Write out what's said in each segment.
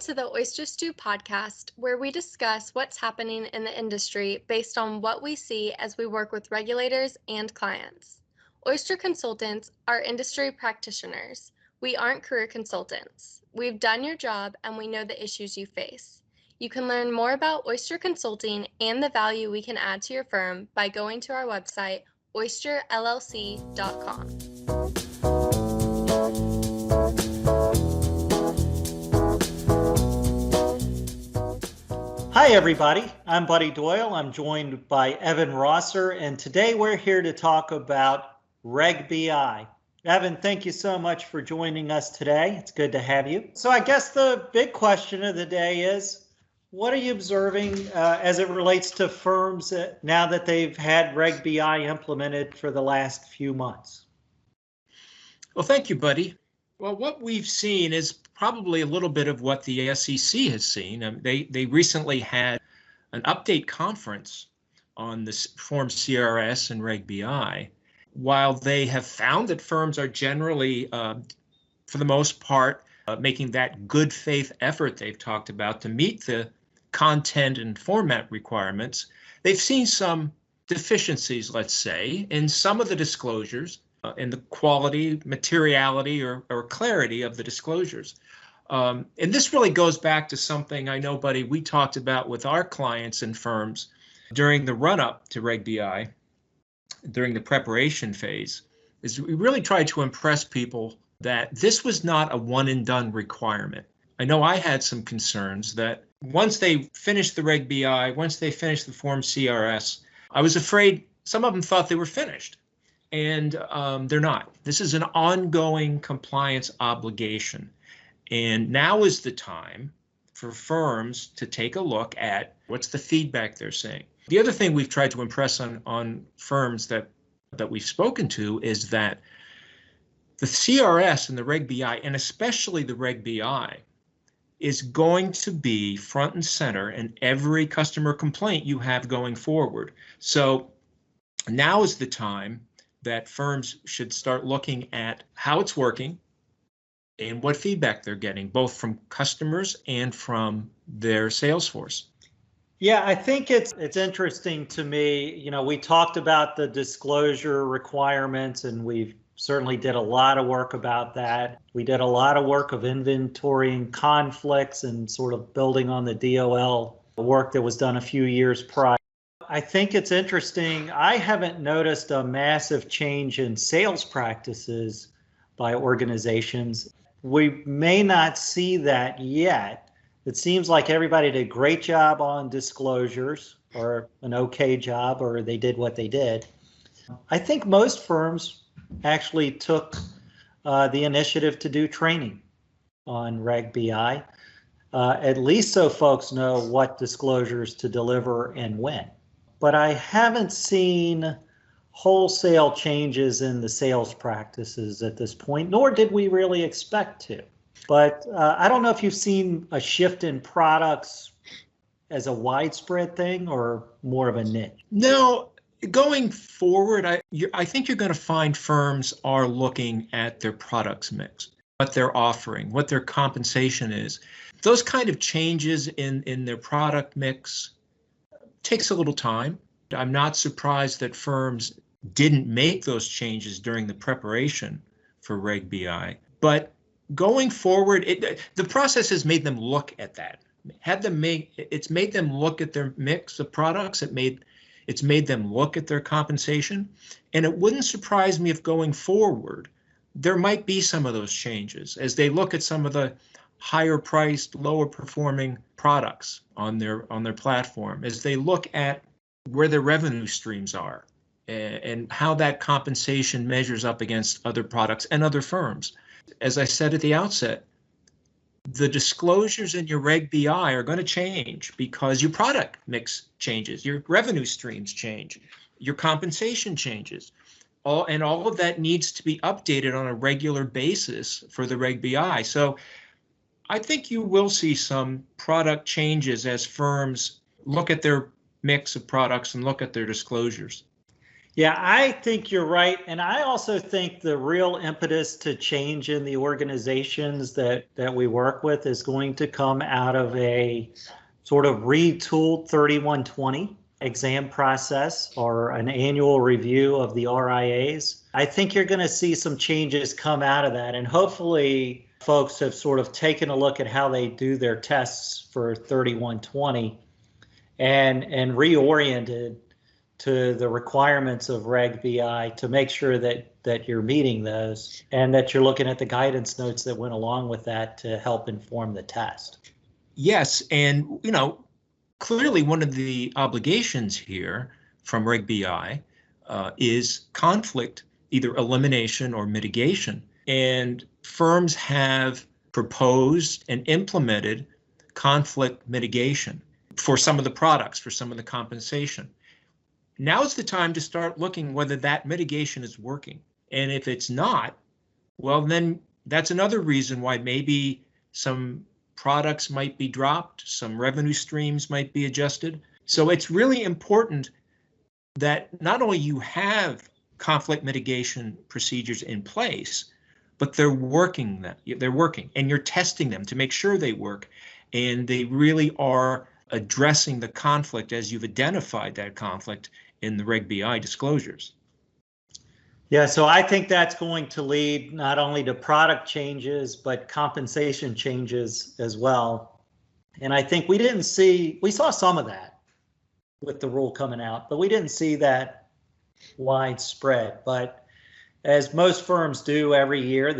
to the Oyster Stew podcast, where we discuss what's happening in the industry based on what we see as we work with regulators and clients. Oyster consultants are industry practitioners. We aren't career consultants. We've done your job and we know the issues you face. You can learn more about Oyster Consulting and the value we can add to your firm by going to our website, oysterllc.com. Hi everybody, I'm Buddy Doyle. I'm joined by Evan Rosser, and today we're here to talk about Reg BI. Evan, thank you so much for joining us today. It's good to have you. So I guess the big question of the day is, what are you observing as it relates to firms now that they've had Reg BI implemented for the last few months? Well, thank you, Buddy. Well, what we've seen is probably a little bit of what the SEC has seen. They recently had an update conference on this Form CRS and Reg BI. While they have found that firms are generally, for the most part, making that good faith effort they've talked about to meet the content and format requirements, they've seen some deficiencies, let's say, in some of the disclosures, in the quality, materiality, or clarity of the disclosures. And this really goes back to something I know, Buddy, we talked about with our clients and firms during the run-up to Reg BI, during the preparation phase, is we really tried to impress people that this was not a one-and-done requirement. I know I had some concerns that once they finished the Reg BI, once they finished the Form CRS, I was afraid some of them thought they were finished. And they're not. This is an ongoing compliance obligation. And now is the time for firms to take a look at what's the feedback they're saying. The other thing we've tried to impress on firms that we've spoken to is that the CRS and the Reg BI, and especially the Reg BI, is going to be front and center in every customer complaint you have going forward. So now is the time that firms should start looking at how it's working and what feedback they're getting, both from customers and from their sales force. Yeah, I think it's interesting to me. You know, we talked about the disclosure requirements, and we've certainly did a lot of work about that. We did a lot of work of inventorying conflicts and sort of building on the DOL work that was done a few years prior. I think it's interesting. I haven't noticed a massive change in sales practices by organizations. We may not see that yet. It seems like everybody did a great job on disclosures, or an okay job, or they did what they did. I think most firms actually took the initiative to do training on Reg BI, at least so folks know what disclosures to deliver and when. But I haven't seen wholesale changes in the sales practices at this point, nor did we really expect to. But I don't know if you've seen a shift in products as a widespread thing or more of a niche. No, going forward, I think you're going to find firms are looking at their products mix, what they're offering, what their compensation is. Those kind of changes in their product mix takes a little time. I'm not surprised that firms didn't make those changes during the preparation for Reg BI. But going forward, the process has made them look at that. It's made them look at their mix of products. It's made them look at their compensation. And it wouldn't surprise me if going forward, there might be some of those changes as they look at some of the higher priced, lower performing products on their platform, as they look at where their revenue streams are and how that compensation measures up against other products and other firms. As I said at the outset, the disclosures in your Reg BI are going to change because your product mix changes, your revenue streams change, your compensation changes. All of that needs to be updated on a regular basis for the Reg BI. So I think you will see some product changes as firms look at their mix of products and look at their disclosures. Yeah, I think you're right. And I also think the real impetus to change in the organizations that we work with is going to come out of a sort of retooled 3120 exam process or an annual review of the RIAs. I think you're going to see some changes come out of that. And hopefully folks have sort of taken a look at how they do their tests for 3120 and reoriented to the requirements of Reg BI to make sure that you're meeting those and that you're looking at the guidance notes that went along with that to help inform the test. Yes, and clearly one of the obligations here from Reg BI is conflict, either elimination or mitigation. And firms have proposed and implemented conflict mitigation for some of the products, for some of the compensation. Now's the time to start looking whether that mitigation is working. And if it's not, well, then that's another reason why maybe some products might be dropped, some revenue streams might be adjusted. So it's really important that not only you have conflict mitigation procedures in place, but they're working, and you're testing them to make sure they work, and they really are addressing the conflict as you've identified that conflict in the Reg BI disclosures. Yeah, so I think that's going to lead not only to product changes, but compensation changes as well. And I think we saw some of that with the rule coming out, but we didn't see that widespread. But as most firms do every year,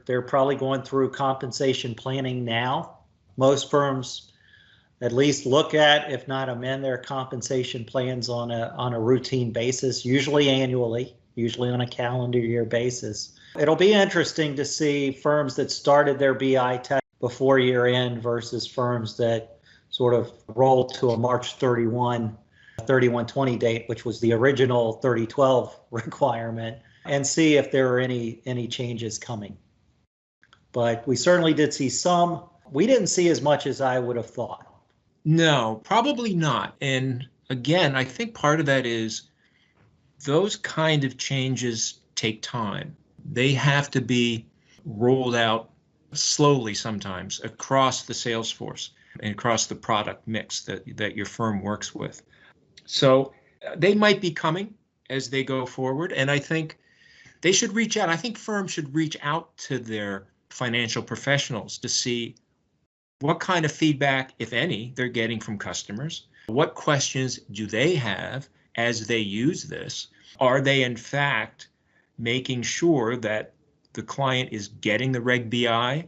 they're probably going through compensation planning now. Most firms at least look at, if not amend, their compensation plans on a routine basis, usually annually, usually on a calendar year basis. It'll be interesting to see firms that started their BI test before year end versus firms that sort of rolled to a March 31/20 date, which was the original 3012 requirement, and see if there are any changes coming. But we certainly did see some. We didn't see as much as I would have thought. No, probably not. And again, I think part of that is those kind of changes take time. They have to be rolled out slowly sometimes across the sales force and across the product mix that your firm works with. So they might be coming as they go forward. And I think they should reach out. I think firms should reach out to their financial professionals to see what kind of feedback, if any, they're getting from customers. What questions do they have as they use this? Are they, in fact, making sure that the client is getting the Reg BI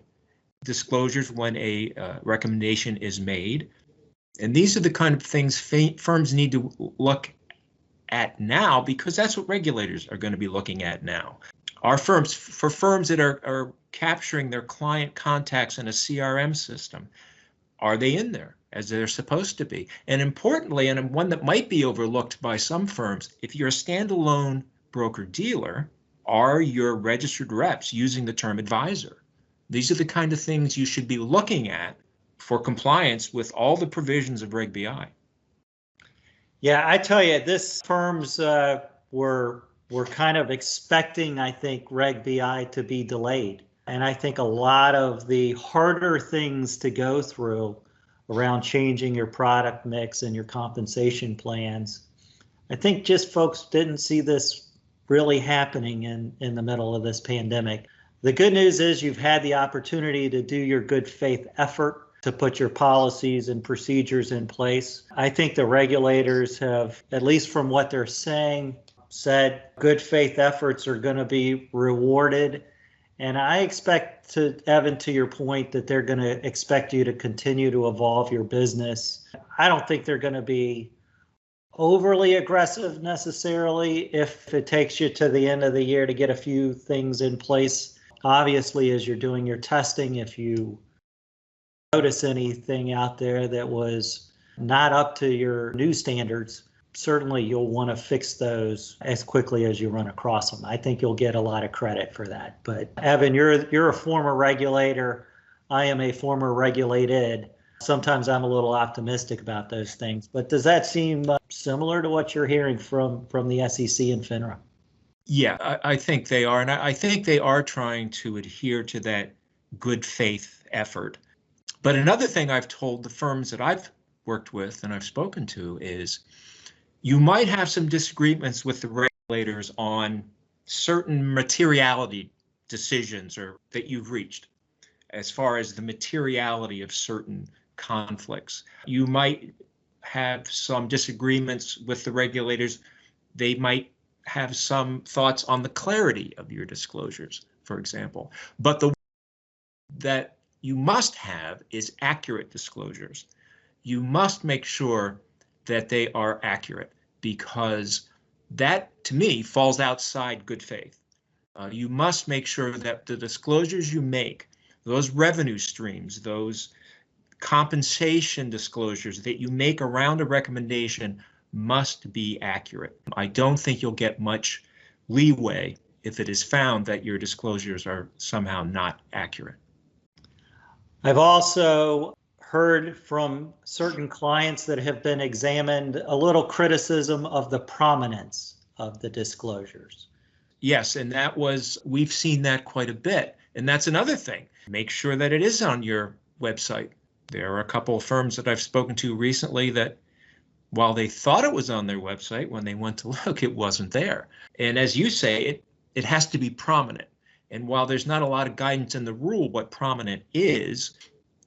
disclosures when a recommendation is made? And these are the kind of things firms need to look at now, because that's what regulators are going to be looking at now. For firms that are capturing their client contacts in a CRM system, are they in there as they're supposed to be? And importantly, and one that might be overlooked by some firms, if you're a standalone broker-dealer, are your registered reps using the term advisor? These are the kind of things you should be looking at for compliance with all the provisions of Reg BI. Yeah, I tell you, this firms were kind of expecting, I think, Reg BI to be delayed. And I think a lot of the harder things to go through around changing your product mix and your compensation plans, I think just folks didn't see this really happening in the middle of this pandemic. The good news is you've had the opportunity to do your good faith effort to put your policies and procedures in place. I think the regulators have, at least from what they're saying, said good faith efforts are going to be rewarded. And I expect, Evan, to your point, that they're going to expect you to continue to evolve your business. I don't think they're going to be overly aggressive necessarily if it takes you to the end of the year to get a few things in place. Obviously, as you're doing your testing, if you notice anything out there that was not up to your new standards, certainly you'll want to fix those as quickly as you run across them. I think you'll get a lot of credit for that. But Evan, you're a former regulator. I am a former regulated. Sometimes I'm a little optimistic about those things, but does that seem similar to what you're hearing from the SEC and FINRA? Yeah, I think they are. And I think they are trying to adhere to that good faith effort. But another thing I've told the firms that I've worked with and I've spoken to is you might have some disagreements with the regulators on certain materiality decisions or that you've reached as far as the materiality of certain conflicts. You might have some disagreements with the regulators. They might have some thoughts on the clarity of your disclosures, for example. But the that you must have is accurate disclosures. You must make sure that they are accurate, because that, to me, falls outside good faith. You must make sure that the disclosures you make, those revenue streams, those compensation disclosures that you make around a recommendation must be accurate. I don't think you'll get much leeway if it is found that your disclosures are somehow not accurate. I've also heard from certain clients that have been examined a little criticism of the prominence of the disclosures. Yes, and we've seen that quite a bit. And that's another thing. Make sure that it is on your website. There are a couple of firms that I've spoken to recently that while they thought it was on their website, when they went to look, it wasn't there. And as you say, it has to be prominent. And while there's not a lot of guidance in the rule what prominent is,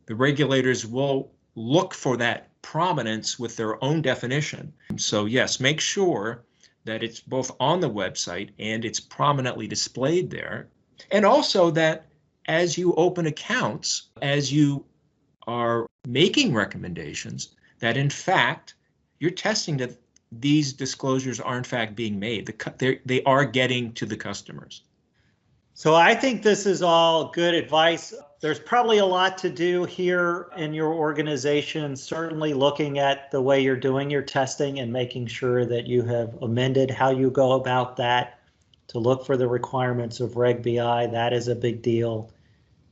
the regulators will look for that prominence with their own definition. So yes, make sure that it's both on the website and it's prominently displayed there. And also that as you open accounts, as you are making recommendations, that in fact, you're testing that these disclosures are in fact being made. They are getting to the customers. So I think this is all good advice. There's probably a lot to do here in your organization, certainly looking at the way you're doing your testing and making sure that you have amended how you go about that to look for the requirements of Reg BI. That is a big deal.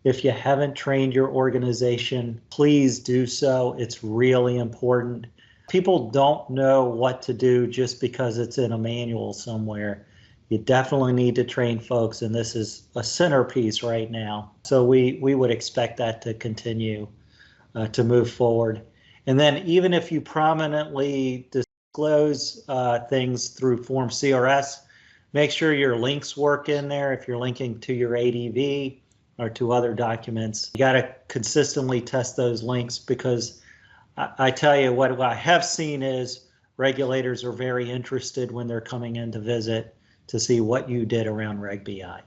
If you haven't trained your organization, please do so. It's really important. People don't know what to do just because it's in a manual somewhere. You definitely need to train folks, and this is a centerpiece right now. So we would expect that to continue to move forward. And then even if you prominently disclose things through Form CRS, make sure your links work in there. If you're linking to your ADV or to other documents, you got to consistently test those links, because I tell you what I have seen is regulators are very interested when they're coming in to visit to see what you did around Reg BI.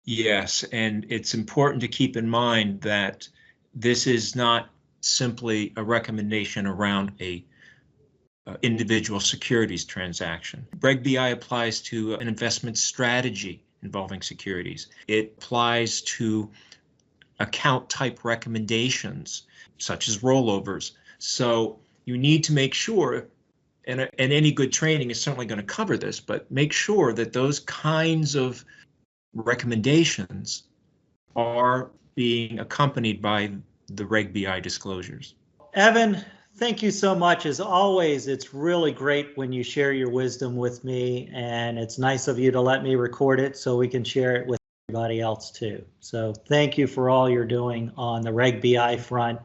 Yes, and it's important to keep in mind that this is not simply a recommendation around a individual securities transaction. Reg BI applies to an investment strategy involving securities. It applies to account type recommendations, such as rollovers. So you need to make sure, and any good training is certainly going to cover this, but make sure that those kinds of recommendations are being accompanied by the Reg BI disclosures. Evan, thank you so much. As always, it's really great when you share your wisdom with me, and it's nice of you to let me record it so we can share it with everybody else too. So thank you for all you're doing on the Reg BI front.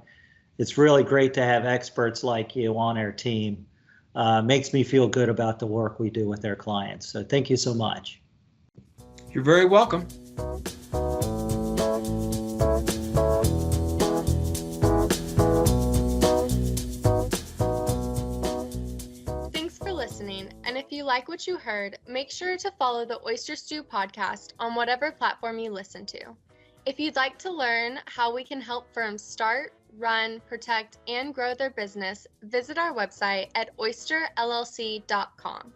It's really great to have experts like you on our team. Makes me feel good about the work we do with our clients. So thank you so much. You're very welcome. Thanks for listening. And if you like what you heard, make sure to follow the Oyster Stew podcast on whatever platform you listen to. If you'd like to learn how we can help firms start, run, protect, and grow their business, visit our website at oysterllc.com.